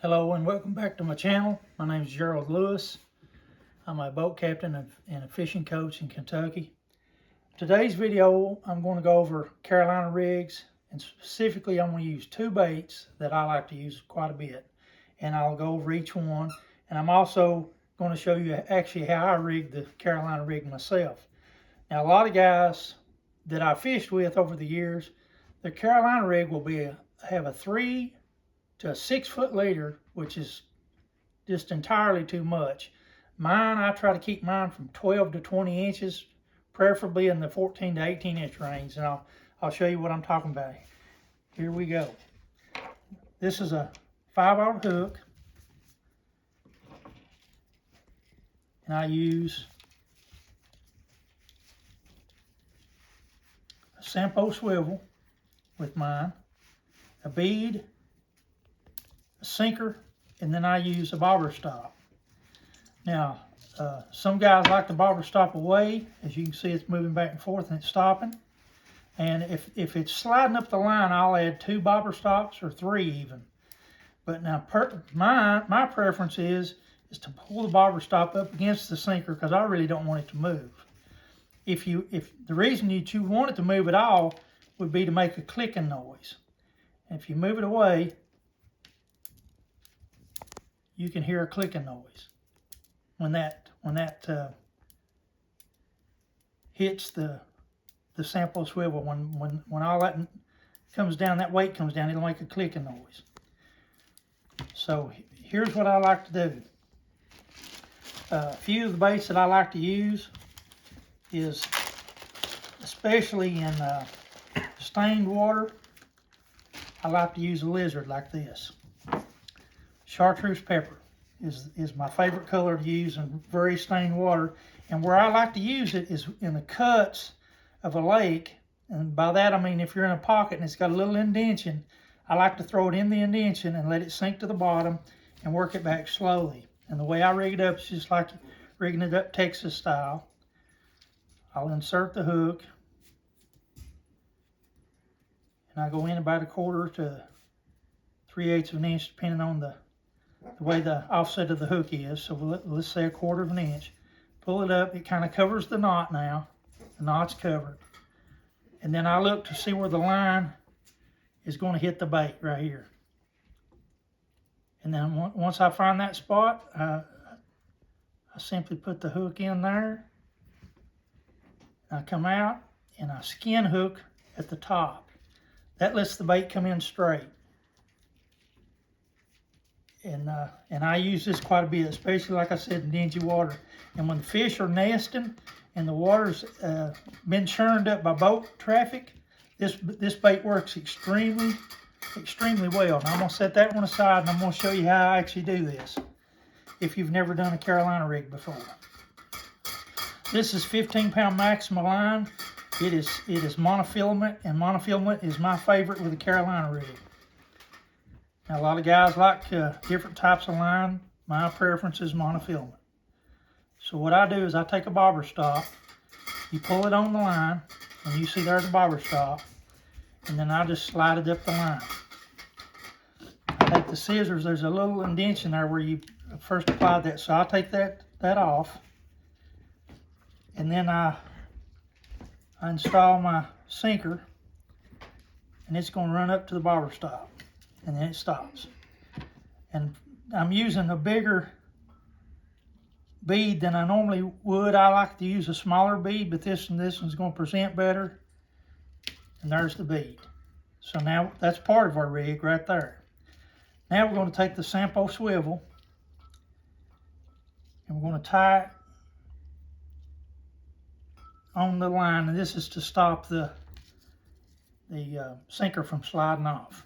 Hello and welcome back to my channel. My name is Gerald Lewis. I'm a boat captain and a fishing coach in Kentucky. Today's video, I'm going to go over Carolina rigs, and specifically I'm going to use two baits that I like to use quite a bit. And I'll go over each one, and I'm also going to show you actually how I rigged the Carolina rig myself. Now, a lot of guys that I fished with over the years, the Carolina rig will have a 3 to a 6 foot leader, which is just entirely too much. Mine, I try to keep mine from 12 to 20 inches, preferably in the 14 to 18 inch range, and I'll show you what I'm talking about. Here we go. This is a 5/0 hook, and I use a Sampo swivel with mine, a bead, a sinker, and then I use a bobber stop. Now, some guys like the bobber stop away. As you can see, it's moving back and forth and it's stopping. And if it's sliding up the line, I'll add 2 bobber stops or 3 even. But now, my preference is to pull the bobber stop up against the sinker because I really don't want it to move. If the reason you want it to move at all would be to make a clicking noise. And if you move it away, you can hear a clicking noise when that hits the Sampo swivel. When all that comes down, that weight comes down, it'll make a clicking noise. So here's what I like to do. A few of the baits that I like to use is, especially in stained water, I like to use a lizard like this. Chartreuse pepper is my favorite color to use in very stained water. And where I like to use it is in the cuts of a lake. And by that I mean if you're in a pocket and it's got a little indentation, I like to throw it in the indentation and let it sink to the bottom and work it back slowly. And the way I rig it up is just like rigging it up Texas style. I'll insert the hook, and I go in about 1/4 to 3/8 of an inch, depending on the way the offset of the hook is. So let's say 1/4 of an inch. Pull it up, it kind of covers the knot now. The knot's covered. And then I look to see where the line is going to hit the bait right here. And then once I find that spot, I simply put the hook in there. I come out and I skin hook at the top. That lets the bait come in straight. And I use this quite a bit, especially like I said in dingy water. And when the fish are nesting and the water's been churned up by boat traffic, this bait works extremely well. Now I'm gonna set that one aside and I'm gonna show you how I actually do this if you've never done a Carolina rig before. This is 15-pound Maxima line. It is monofilament, and monofilament is my favorite with a Carolina rig. Now, a lot of guys like different types of line. My preference is monofilament. So what I do is I take a bobber stop, you pull it on the line, and you see there's a bobber stop, and then I just slide it up the line. I take the scissors, there's a little indentation there where you first applied that, so I'll take that off, and then I install my sinker, and it's going to run up to the bobber stop, and then it stops. And I'm using a bigger bead than I normally would. I like to use a smaller bead, but this one's going to present better. And there's the bead. So now that's part of our rig right there. Now we're going to take the Sampo swivel and we're going to tie it on the line, and this is to stop the sinker from sliding off.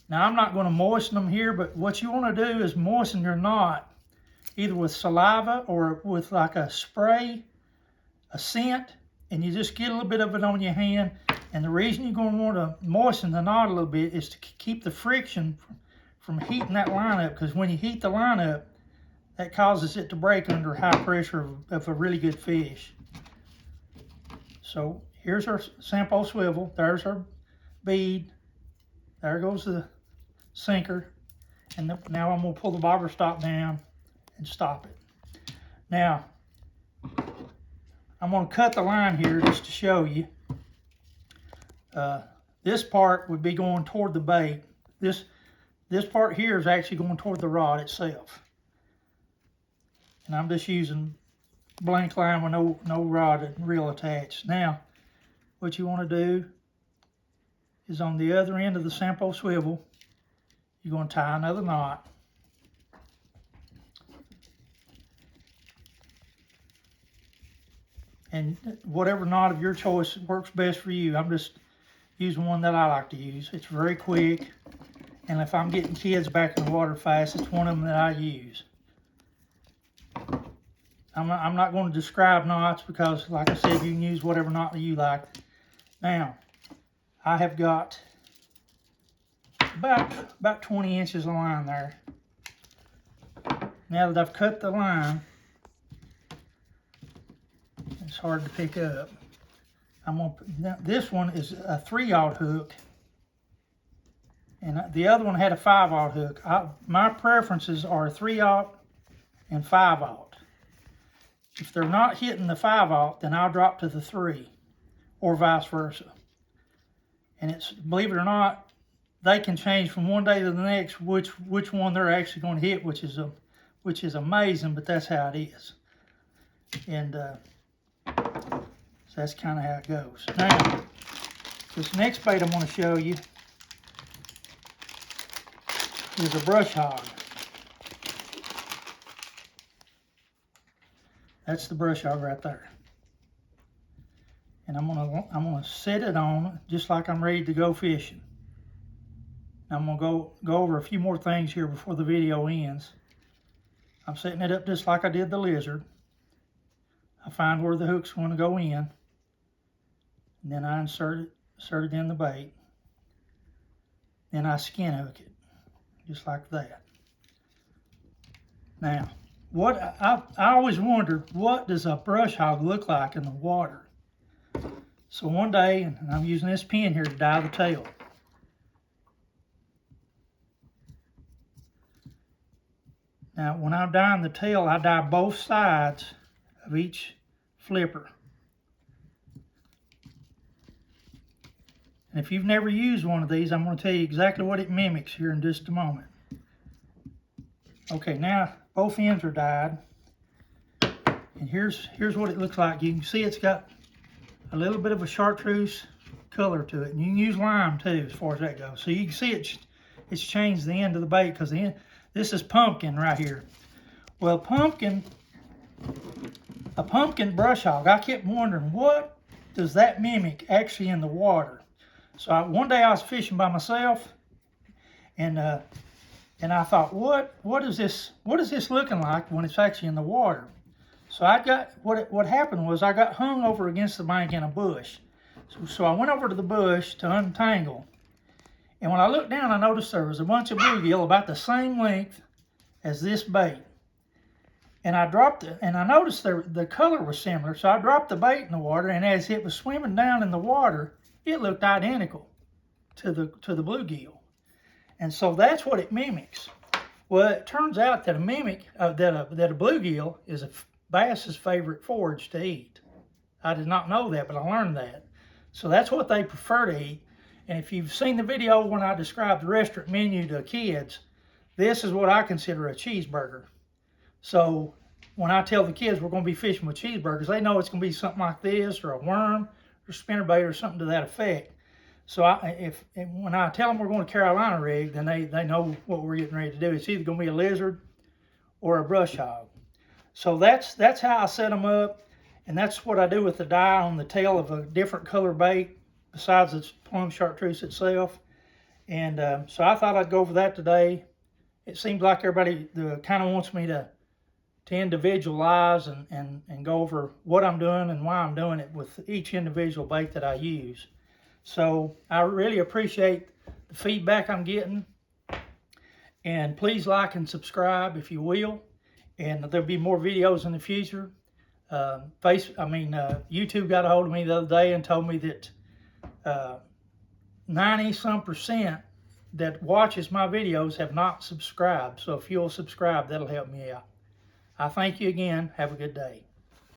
Now I'm not going to moisten them here, but what you want to do is moisten your knot either with saliva or with like a spray, a scent, and you just get a little bit of it on your hand. And the reason you're going to want to moisten the knot a little bit is to keep the friction from heating that line up, because when you heat the line up, that causes it to break under high pressure of a really good fish. So here's our Sampo swivel, there's our bead, there goes the sinker, And now I'm going to pull the bobber stop down and stop it. Now, I'm going to cut the line here just to show you. This part would be going toward the bait. This part here is actually going toward the rod itself. And I'm just using blank line with no rod and reel attached. Now, what you want to do is on the other end of the Sampo swivel, you're going to tie another knot. And whatever knot of your choice works best for you. I'm just using one that I like to use. It's very quick. And if I'm getting kids back in the water fast, it's one of them that I use. I'm not going to describe knots because, like I said, you can use whatever knot that you like. Now, I have got about 20 inches of line there. Now that I've cut the line, it's hard to pick up. Now this one is a 3/0 hook, and the other one had a 5/0 hook. My preferences are 3/0 and 5/0. If they're not hitting the 5/0, then I'll drop to the 3, or vice versa. And it's, believe it or not, they can change from one day to the next which one they're actually going to hit, which is amazing, but that's how it is. And so that's kind of how it goes. Now, this next bait I'm going to show you is a brush hog. That's the brush hog right there. And I'm gonna set it on just like I'm ready to go fishing. I'm gonna go over a few more things here before the video ends. I'm setting it up just like I did the lizard. I find where the hook's going to go in, and then I insert it in the bait. Then I skin hook it, just like that. Now, what I always wondered, what does a brush hog look like in the water? So one day, and I'm using this pin here to dye the tail. Now, when I'm dyeing the tail, I dye both sides of each flipper. And if you've never used one of these, I'm going to tell you exactly what it mimics here in just a moment. Okay, now both ends are dyed. And here's what it looks like. You can see it's got a little bit of a chartreuse color to it. And you can use lime too, as far as that goes. So you can see it's changed the end of the bait, because this is pumpkin right here. Well, a pumpkin brush hog, I kept wondering, what does that mimic actually in the water? So one day I was fishing by myself, and I thought, what is this looking like when it's actually in the water? So what happened was I got hung over against the bank in a bush. So I went over to the bush to untangle. And when I looked down, I noticed there was a bunch of bluegill about the same length as this bait. And I dropped it, and I noticed the color was similar. So I dropped the bait in the water, and as it was swimming down in the water, it looked identical to the bluegill. And so that's what it mimics. Well, it turns out that a bluegill is a bass's favorite forage to eat. I did not know that, but I learned that. So that's what they prefer to eat. And if you've seen the video when I described the restaurant menu to kids, this is what I consider a cheeseburger. So when I tell the kids we're going to be fishing with cheeseburgers, they know it's going to be something like this, or a worm, or spinnerbait, or something to that effect. So when I tell them we're going to Carolina rig, then they know what we're getting ready to do. It's either going to be a lizard or a brush hog. So that's how I set them up, and that's what I do with the dye on the tail of a different color bait besides its plum chartreuse itself. And so I thought I'd go over that today. It seems like everybody kind of wants me to individualize and go over what I'm doing and why I'm doing it with each individual bait that I use. So I really appreciate the feedback I'm getting. And please like and subscribe if you will. And there'll be more videos in the future. YouTube got a hold of me the other day and told me that 90-some% that watches my videos have not subscribed. So if you'll subscribe, that'll help me out. I thank you again. Have a good day.